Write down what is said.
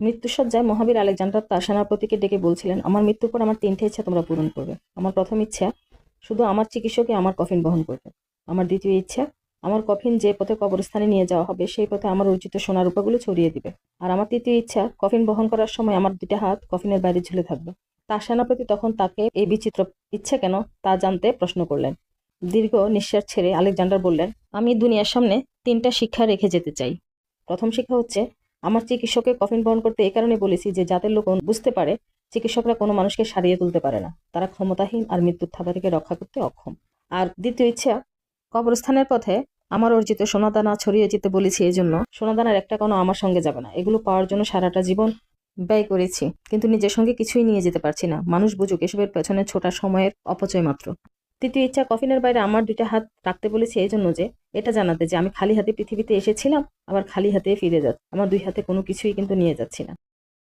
মৃত্যুসজ্জায় মহাবীর Alexander তার সেনাপতিকে ডেকে বলছিলেন, আমার মৃত্যুর পর আমার 3টে ইচ্ছা তোমরা পূরণ করবে। আমার প্রথম ইচ্ছা, শুধু আমার চিকিৎসকই আমার কফিন বহন করবে। আমার দ্বিতীয় ইচ্ছা, আমার কফিন যে পথে কবরস্থানে নিয়ে যাওয়া হবে সেই পথে আমার অর্জিত সোনা রূপাগুলো ছড়িয়ে দিবে। আর আমার তৃতীয় ইচ্ছা, কফিন বহন করার সময় আমার 2টা হাত কফিনের বাইরে ঝুলে থাকবে। তার সেনাপতি তখন তাকে এই বিচিত্র ইচ্ছা কেন তা জানতে প্রশ্ন করলেন। দীর্ঘ নিঃশ্বাস ছেড়ে আলেকজান্ডার বললেন, আমি দুনিয়ার সামনে 3টা শিক্ষা রেখে যেতে চাই। প্রথম শিক্ষা হচ্ছে, আমার চিকিৎসকের কফিন বহন করতে এই কারণে বলেছি যে যাতে লোক বুঝতে পারে চিকিৎসকরা কোনো মানুষকে সারিয়ে তুলতে পারে না, তারা ক্ষমতাহীন আর মৃত্যুর থাবা থেকে রক্ষা করতে অক্ষম। আর দ্বিতীয় ইচ্ছা, কবরস্থানের পথে আমার অর্জিত সোনাদানা ছড়িয়ে যেতে বলেছি, এই জন্য সোনাদানার একটা কোনো আমার সঙ্গে যাবে না। এগুলো পাওয়ার জন্য সারাটা জীবন ব্যয় করেছি, কিন্তু নিজের সঙ্গে কিছুই নিয়ে যেতে পারছি না। মানুষ বুঝুক এসবের পেছনে ছোটা সময়ের অপচয় মাত্র। তৃতীয় ইচ্ছা, কফিনের বাইরে আমার 2টা হাত রাখতে বলেছি এই জন্য যে এটা জানাতে যে আমি খালি হাতে পৃথিবীতে এসেছিলাম, আবার খালি হাতে ফিরে যাচ্ছি। আমার 2 হাতে কোনো কিছুই কিন্তু নিয়ে যাচ্ছি না।